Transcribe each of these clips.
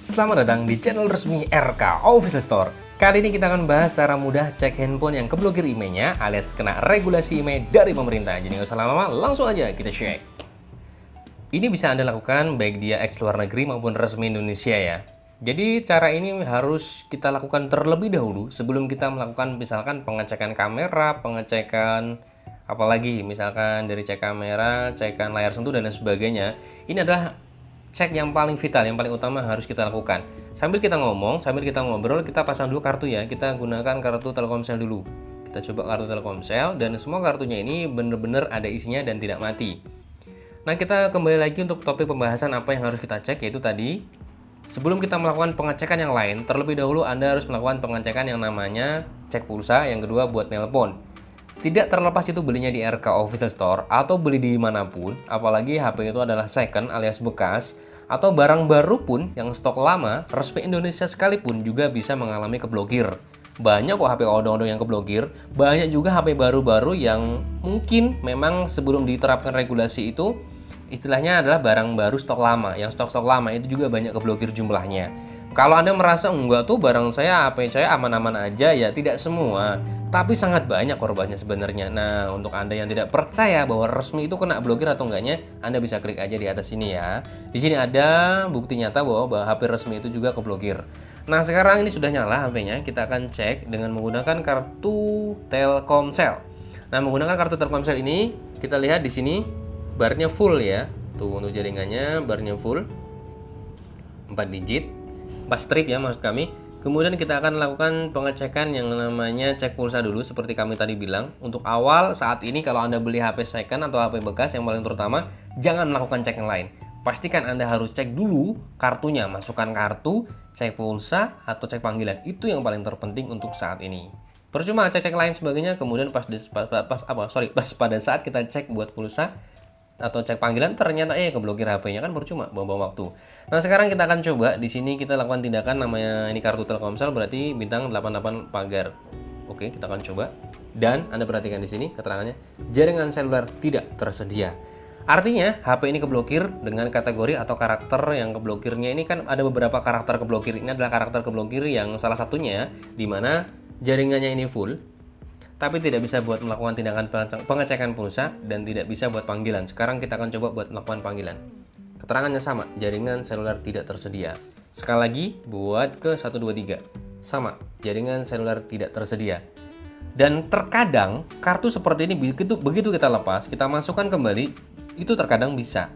Selamat datang di channel resmi RK Official Store. Kali ini kita akan bahas cara mudah cek handphone yang keblokir IMEI-nya alias kena regulasi IMEI dari pemerintah. Jadi nggak usah lama-lama, langsung aja kita cek. Ini bisa Anda lakukan baik dia ex luar negeri maupun resmi Indonesia ya. Jadi cara ini harus kita lakukan terlebih dahulu sebelum kita melakukan misalkan pengecekan kamera, pengecekan apalagi misalkan dari cek kamera, cekan layar sentuh dan lain sebagainya. Ini adalah cek yang paling vital, yang paling utama harus kita lakukan. Sambil kita ngomong, sambil kita ngobrol, kita pasang dulu kartu ya. Kita gunakan kartu Telkomsel dulu. Kita coba kartu Telkomsel dan semua kartunya ini benar-benar ada isinya dan tidak mati. Nah, kita kembali lagi untuk topik pembahasan apa yang harus kita cek, yaitu tadi sebelum kita melakukan pengecekan yang lain, terlebih dahulu Anda harus melakukan pengecekan yang namanya cek pulsa, yang kedua buat nelpon. Tidak terlepas itu belinya di RK Official Store atau beli di manapun, apalagi HP itu adalah second alias bekas, atau barang baru pun yang stok lama, resmi Indonesia sekalipun juga bisa mengalami keblokir. Banyak kok HP odong-odong yang keblokir, banyak juga HP baru-baru yang mungkin memang sebelum diterapkan regulasi itu, istilahnya adalah barang baru stok lama, yang stok-stok lama itu juga banyak keblokir jumlahnya. Kalau Anda merasa enggak tuh barang saya, HP saya aman-aman aja, ya tidak semua, tapi sangat banyak korbannya sebenarnya. Nah, untuk Anda yang tidak percaya bahwa resmi itu kena blokir atau enggaknya, Anda bisa klik aja di atas sini ya. Di sini ada bukti nyata bahwa HP resmi itu juga keblokir. Nah, sekarang ini sudah nyala HP-nya, kita akan cek dengan menggunakan kartu Telkomsel. Nah, menggunakan kartu Telkomsel ini, kita lihat di sini barnya full ya. Tuh untuk jaringannya barnya full 4 digit. 4 strip ya maksud kami. Kemudian kita akan lakukan pengecekan yang namanya cek pulsa dulu seperti kami tadi bilang. Untuk awal saat ini kalau Anda beli HP second atau HP bekas yang paling terutama, jangan melakukan cek yang lain. Pastikan Anda harus cek dulu kartunya, masukkan kartu, cek pulsa atau cek panggilan. Itu yang paling terpenting untuk saat ini. Percuma cek-cek lain sebagainya kemudian pas pada saat kita cek buat pulsa atau cek panggilan ternyata keblokir HP-nya, kan percuma buang-buang waktu. Nah, sekarang kita akan coba di sini kita lakukan tindakan namanya ini kartu Telkomsel berarti bintang 88 pagar. Oke, kita akan coba. Dan Anda perhatikan di sini keterangannya jaringan seluler tidak tersedia. Artinya HP ini keblokir dengan kategori atau karakter yang keblokirnya ini kan ada beberapa karakter keblokir. Ini adalah karakter keblokir yang salah satunya di mana jaringannya ini full tapi tidak bisa buat melakukan tindakan pengecekan pulsa dan tidak bisa buat panggilan. Sekarang kita akan coba buat melakukan panggilan. Keterangannya sama, jaringan seluler tidak tersedia. Sekali lagi, buat ke 123. Sama, jaringan seluler tidak tersedia. Dan terkadang, kartu seperti ini begitu kita lepas, kita masukkan kembali, itu terkadang bisa.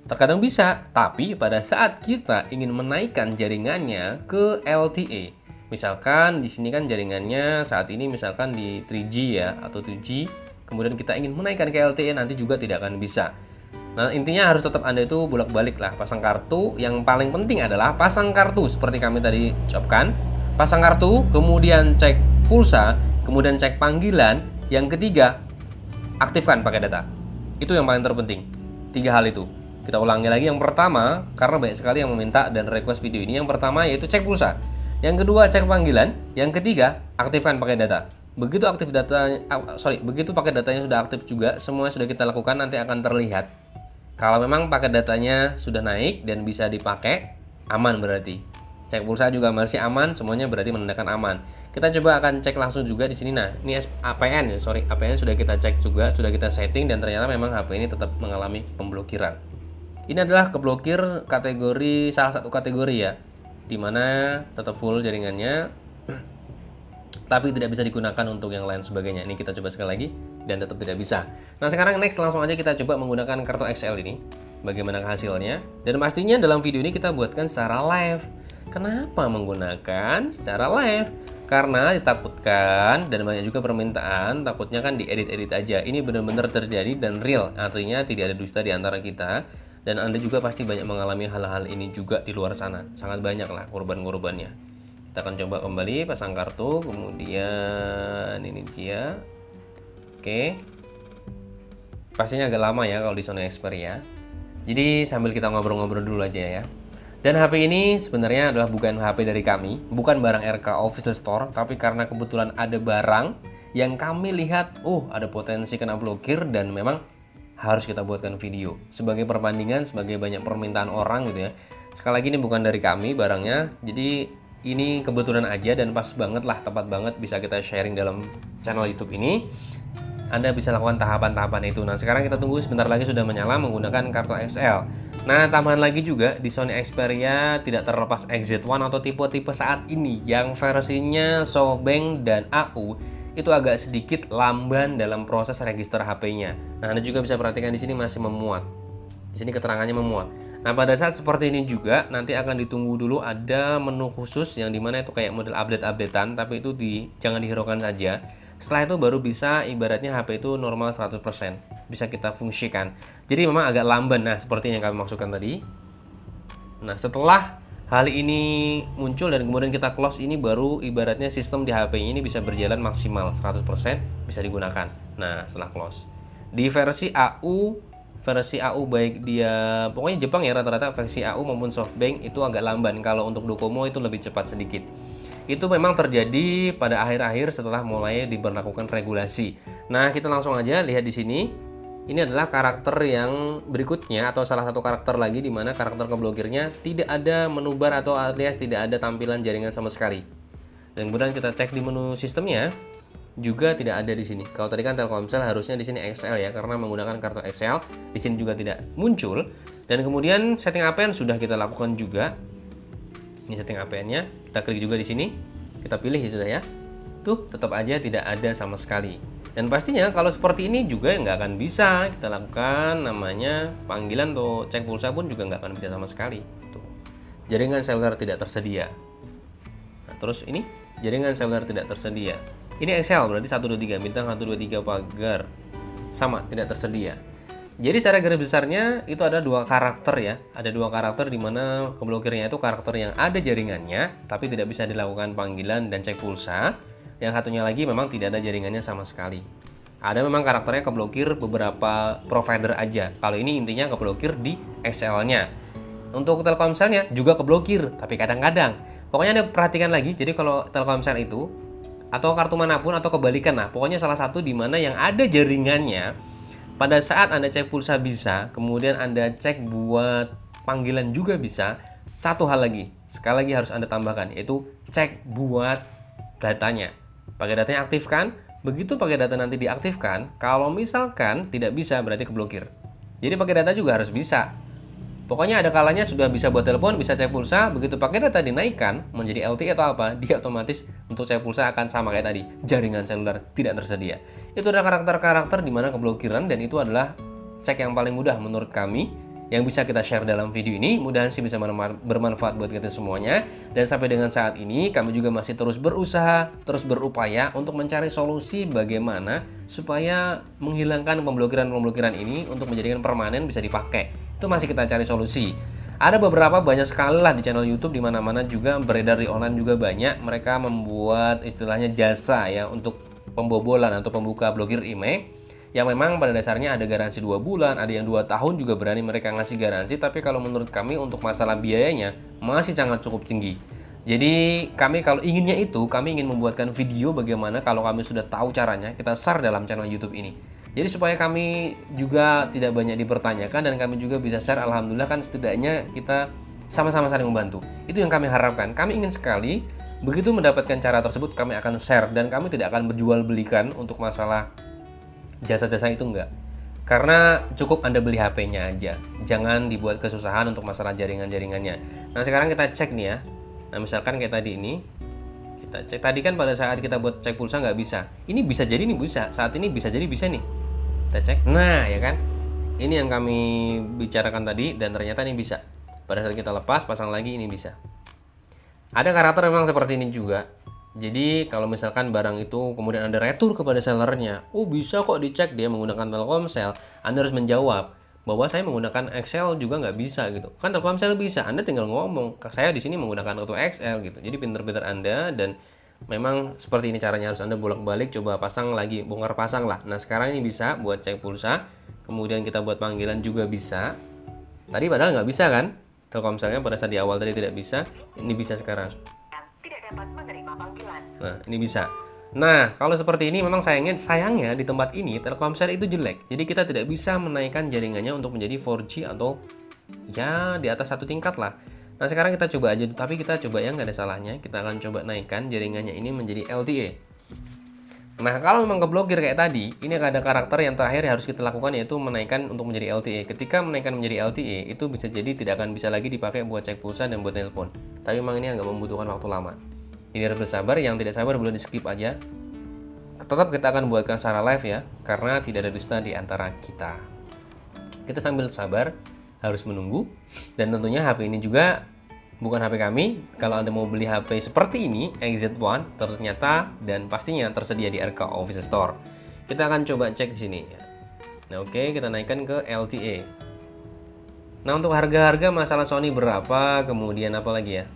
Terkadang bisa, tapi pada saat kita ingin menaikkan jaringannya ke LTE, misalkan di sini kan jaringannya saat ini misalkan di 3G ya atau 2G, kemudian kita ingin menaikkan ke LTE nanti juga tidak akan bisa. Nah, intinya harus tetap Anda itu bolak-balik lah pasang kartu. Yang paling penting adalah pasang kartu seperti kami tadi ucapkan. Pasang kartu, kemudian cek pulsa, kemudian cek panggilan. Yang ketiga, aktifkan pakai data. Itu yang paling terpenting. 3 hal itu. Kita ulangi lagi. Yang pertama, karena banyak sekali yang meminta dan request video ini. Yang pertama yaitu cek pulsa. Yang kedua cek panggilan, yang ketiga aktifkan pakai data. Begitu begitu pakai datanya sudah aktif juga, semua sudah kita lakukan nanti akan terlihat. Kalau memang pakai datanya sudah naik dan bisa dipakai, aman berarti. Cek pulsa juga masih aman, semuanya berarti menandakan aman. Kita coba akan cek langsung juga di sini. Nah, ini APN ya, APN sudah kita cek juga, sudah kita setting dan ternyata memang HP ini tetap mengalami pemblokiran. Ini adalah keblokir kategori salah satu kategori ya, dimana tetap full jaringannya tapi tidak bisa digunakan untuk yang lain sebagainya. Ini kita coba sekali lagi dan tetap tidak bisa. Nah, sekarang next langsung aja kita coba menggunakan kartu XL ini, bagaimana hasilnya. Dan pastinya dalam video ini kita buatkan secara live. Kenapa menggunakan secara live? Karena ditakutkan dan banyak juga permintaan, takutnya kan diedit-edit aja. Ini benar-benar terjadi dan real, artinya tidak ada dusta di antara kita. Dan Anda juga pasti banyak mengalami hal-hal ini juga di luar sana. Sangat banyak lah korban-korbannya. Kita akan coba kembali pasang kartu. Kemudian ini dia. Oke. Pastinya agak lama ya kalau di Sony Xperia. Jadi sambil kita ngobrol-ngobrol dulu aja ya. Dan HP ini sebenarnya adalah bukan HP dari kami. Bukan barang RK Official Store. Tapi karena kebetulan ada barang yang kami lihat, ada potensi kena blokir dan memang harus kita buatkan video sebagai perbandingan, sebagai banyak permintaan orang gitu ya. Sekali lagi ini bukan dari kami barangnya, jadi ini kebetulan aja dan pas banget lah, tepat banget bisa kita sharing dalam channel YouTube ini. Anda bisa lakukan tahapan-tahapan itu. Nah, sekarang kita tunggu sebentar lagi sudah menyala menggunakan kartu XL. Nah, tambahan lagi juga di Sony Xperia tidak terlepas Exit One atau tipe-tipe saat ini yang versinya SoftBank dan AU itu agak sedikit lamban dalam proses register HP-nya. Nah, Anda juga bisa perhatikan di sini masih memuat. Di sini keterangannya memuat. Nah, pada saat seperti ini juga nanti akan ditunggu dulu ada menu khusus yang dimana itu kayak model update-updatean, tapi itu jangan dihiraukan saja. Setelah itu baru bisa ibaratnya HP itu normal 100%, bisa kita fungsikan. Jadi memang agak lamban, nah seperti yang kami maksudkan tadi. Nah, setelah hal ini muncul dan kemudian kita close, ini baru ibaratnya sistem di HP ini bisa berjalan maksimal 100% bisa digunakan. Nah, setelah close. Di versi AU baik dia pokoknya Jepang ya, rata-rata versi AU maupun SoftBank itu agak lamban. Kalau untuk Docomo itu lebih cepat sedikit. Itu memang terjadi pada akhir-akhir setelah mulai diberlakukan regulasi. Nah, kita langsung aja lihat di sini. Ini adalah karakter yang berikutnya atau salah satu karakter lagi di mana karakter keblokirnya tidak ada menu bar atau alias tidak ada tampilan jaringan sama sekali. Dan kemudian kita cek di menu sistemnya juga tidak ada di sini. Kalau tadi kan Telkomsel harusnya di sini XL ya, karena menggunakan kartu XL. Di sini juga tidak muncul. Dan kemudian setting APN sudah kita lakukan juga. Ini setting APN-nya, kita klik juga di sini, kita pilih ya sudah ya. Tuh, tetap aja tidak ada sama sekali. Dan pastinya kalau seperti ini juga nggak akan bisa kita lakukan namanya panggilan atau cek pulsa pun juga nggak akan bisa sama sekali. Tuh. Jaringan seluler tidak tersedia. Nah, terus ini jaringan seluler tidak tersedia. Ini XL berarti 123, bintang 123 pagar. Sama, tidak tersedia. Jadi secara garis besarnya itu ada dua karakter ya. Ada dua karakter di mana keblokirnya itu karakter yang ada jaringannya tapi tidak bisa dilakukan panggilan dan cek pulsa. Yang satunya lagi memang tidak ada jaringannya sama sekali. Ada memang karakternya keblokir beberapa provider aja. Kalau ini intinya keblokir di XL-nya. Untuk Telkomselnya juga keblokir, tapi kadang-kadang. Pokoknya Anda perhatikan lagi. Jadi kalau Telkomsel itu atau kartu manapun atau kebalikan, nah pokoknya salah satu di mana yang ada jaringannya. Pada saat Anda cek pulsa bisa, kemudian Anda cek buat panggilan juga bisa. Satu hal lagi, sekali lagi harus Anda tambahkan, yaitu cek buat datanya. Pakai datanya aktifkan, begitu pakai data nanti diaktifkan, kalau misalkan tidak bisa berarti keblokir. Jadi pakai data juga harus bisa. Pokoknya ada kalanya sudah bisa buat telepon, bisa cek pulsa, begitu pakai data dinaikkan menjadi LTE atau apa, dia otomatis untuk cek pulsa akan sama kayak tadi, jaringan seluler tidak tersedia. Itu adalah karakter-karakter di mana keblokiran dan itu adalah cek yang paling mudah menurut kami yang bisa kita share dalam video ini. Mudahan sih bisa bermanfaat buat kita semuanya. Dan sampai dengan saat ini kami juga masih terus berusaha, terus berupaya untuk mencari solusi bagaimana supaya menghilangkan pemblokiran-pemblokiran ini untuk menjadikan permanen bisa dipakai. Itu masih kita cari solusi. Ada beberapa banyak sekali lah di channel YouTube di mana-mana juga beredar di online juga banyak. Mereka membuat istilahnya jasa ya untuk pembobolan atau pembuka blokir email yang memang pada dasarnya ada garansi 2 bulan, ada yang 2 tahun juga berani mereka ngasih garansi. Tapi kalau menurut kami untuk masalah biayanya masih sangat cukup tinggi. Jadi kami kalau inginnya itu, kami ingin membuatkan video bagaimana kalau kami sudah tahu caranya, kita share dalam channel YouTube ini. Jadi supaya kami juga tidak banyak dipertanyakan dan kami juga bisa share, alhamdulillah kan setidaknya kita sama-sama saling membantu. Itu yang kami harapkan. Kami ingin sekali begitu mendapatkan cara tersebut kami akan share dan kami tidak akan berjual belikan untuk masalah jasa-jasa itu enggak. Karena cukup Anda beli HP-nya aja. Jangan dibuat kesusahan untuk masalah jaringan-jaringannya. Nah, sekarang kita cek nih ya. Nah, misalkan kayak tadi ini. Kita cek tadi kan pada saat kita buat cek pulsa nggak bisa. Ini bisa jadi nih bisa. Saat ini bisa jadi bisa nih. Kita cek. Nah, ya kan. Ini yang kami bicarakan tadi dan ternyata ini bisa. Pada saat kita lepas, pasang lagi ini bisa. Ada karakter memang seperti ini juga. Jadi kalau misalkan barang itu kemudian Anda retur kepada sellernya, oh bisa kok dicek dia menggunakan Telkomsel, Anda harus menjawab bahwa saya menggunakan XL juga nggak bisa gitu. Kan Telkomsel bisa, Anda tinggal ngomong, saya di sini menggunakan kartu XL gitu. Jadi pinter-pinter Anda dan memang seperti ini caranya, harus Anda bolak-balik coba pasang lagi, bongkar pasang lah. Nah sekarang ini bisa buat cek pulsa, kemudian kita buat panggilan juga bisa. Tadi padahal nggak bisa kan? Telkomselnya pada saat di awal tadi tidak bisa, ini bisa sekarang. Tidak dapat menerima panggilan. Nah, ini bisa. Nah, kalau seperti ini memang sayangnya di tempat ini Telkomsel itu jelek. Jadi kita tidak bisa menaikkan jaringannya untuk menjadi 4G atau ya di atas satu tingkat lah. Nah sekarang kita coba aja, tapi kita coba yang nggak ada salahnya. Kita akan coba naikkan jaringannya ini menjadi LTE. Nah kalau memang keblokir kayak tadi, ini ada karakter yang terakhir yang harus kita lakukan, yaitu menaikkan untuk menjadi LTE. Ketika menaikkan menjadi LTE, itu bisa jadi tidak akan bisa lagi dipakai buat cek pulsa dan buat telepon. Tapi memang ini agak membutuhkan waktu lama. Ini harus bersabar, yang tidak sabar boleh di skip aja. Tetap kita akan buatkan secara live ya, karena tidak ada dusta di antara kita. Kita sambil sabar, harus menunggu. Dan tentunya HP ini juga bukan HP kami. Kalau Anda mau beli HP seperti ini, XZ1, ternyata dan pastinya tersedia di RK Official Store. Kita akan coba cek di sini. Nah oke, kita naikkan ke LTE. Nah untuk harga-harga masalah Sony berapa, kemudian apa lagi ya,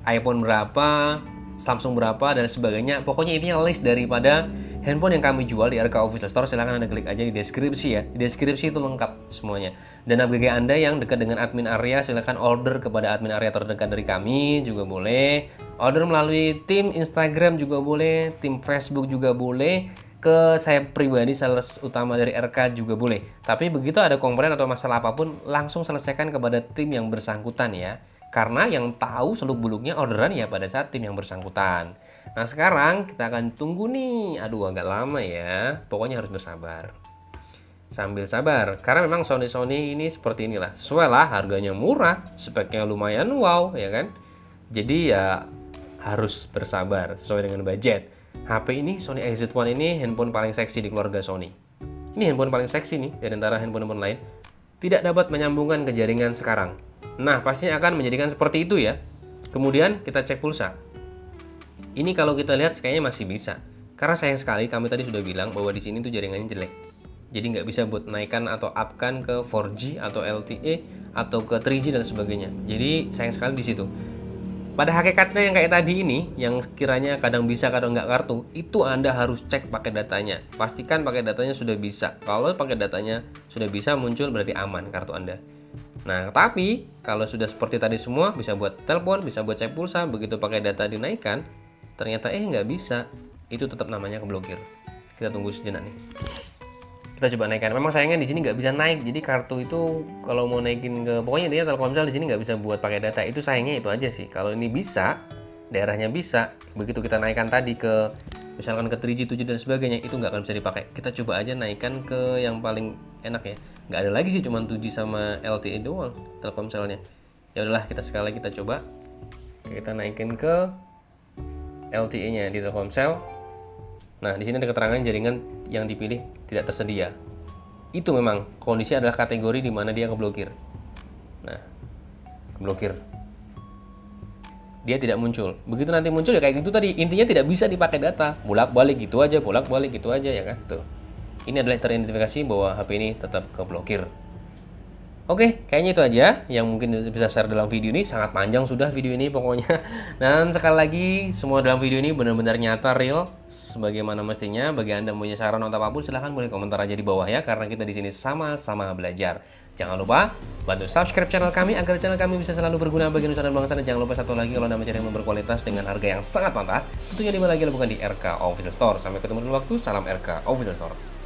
iPhone berapa, Samsung berapa, dan sebagainya. Pokoknya intinya list daripada handphone yang kami jual di RK Official Store. Silahkan Anda klik aja di deskripsi ya. Di deskripsi itu lengkap semuanya. Dan bagi Anda yang dekat dengan admin area, silahkan order kepada admin area terdekat dari kami juga boleh. Order melalui tim Instagram juga boleh, tim Facebook juga boleh. Ke saya pribadi, sales utama dari RK juga boleh. Tapi begitu ada komplain atau masalah apapun, langsung selesaikan kepada tim yang bersangkutan ya. Karena yang tahu seluk-beluknya orderan ya pada saat tim yang bersangkutan. Nah sekarang kita akan tunggu nih. Aduh agak lama ya. Pokoknya harus bersabar. Sambil sabar. Karena memang Sony ini seperti inilah. Sesuai lah, harganya murah, speknya lumayan wow ya kan. Jadi ya harus bersabar sesuai dengan budget. HP ini Sony XZ1 ini handphone paling seksi di keluarga Sony. Ini handphone paling seksi nih dari antara handphone-handphone lain. Tidak dapat menyambungkan ke jaringan sekarang. Nah, pastinya akan menjadikan seperti itu ya. Kemudian kita cek pulsa. Ini kalau kita lihat kayaknya masih bisa. Karena sayang sekali kami tadi sudah bilang bahwa di sini tuh jaringannya jelek. Jadi nggak bisa buat naikkan atau upkan ke 4G atau LTE atau ke 3G dan sebagainya. Jadi sayang sekali di situ. Pada hakikatnya yang kayak tadi ini, yang kiranya kadang bisa kadang nggak kartu, itu Anda harus cek pakai datanya. Pastikan pakai datanya sudah bisa. Kalau pakai datanya sudah bisa muncul berarti aman kartu Anda. Nah, tapi kalau sudah seperti tadi semua, bisa buat telepon, bisa buat cek pulsa, begitu pakai data dinaikkan, ternyata nggak bisa, itu tetap namanya keblokir. Kita tunggu sejenak nih. Kita coba naikkan. Memang sayangnya di sini nggak bisa naik, jadi kartu itu kalau mau naikin ke, pokoknya intinya Telkomsel di sini nggak bisa buat pakai data. Itu sayangnya itu aja sih. Kalau ini bisa, daerahnya bisa, begitu kita naikkan tadi ke misalkan ke 3G, 2G dan sebagainya, itu nggak akan bisa dipakai. Kita coba aja naikkan ke yang paling enak ya. Nggak ada lagi sih, cuma 2G sama LTE doang Telkomselnya. Ya udahlah, kita sekali lagi kita coba. Kita naikin ke LTE-nya di Telkomsel. Nah, di sini ada keterangan jaringan yang dipilih tidak tersedia. Itu memang kondisi adalah kategori di mana dia keblokir. Nah, keblokir. Dia tidak muncul. Begitu nanti muncul ya kayak gitu tadi. Intinya tidak bisa dipakai data. Bolak-balik gitu aja, bolak-balik gitu aja ya kan. Tuh. Ini adalah teridentifikasi bahwa HP ini tetap keblokir. Oke, kayaknya itu aja yang mungkin bisa share dalam video ini. Sangat panjang sudah video ini pokoknya. Dan sekali lagi, semua dalam video ini benar-benar nyata, real, sebagaimana mestinya. Bagi Anda punya saran atau apapun, silahkan boleh komentar aja di bawah ya, karena kita di sini sama-sama belajar. Jangan lupa bantu subscribe channel kami agar channel kami bisa selalu berguna bagi nusa dan bangsa. Dan jangan lupa satu lagi, kalau Anda mencari yang berkualitas dengan harga yang sangat pantas, tentunya di mana lagi bukan di RK Official Store. Sampai ketemu di waktu, salam RK Official Store.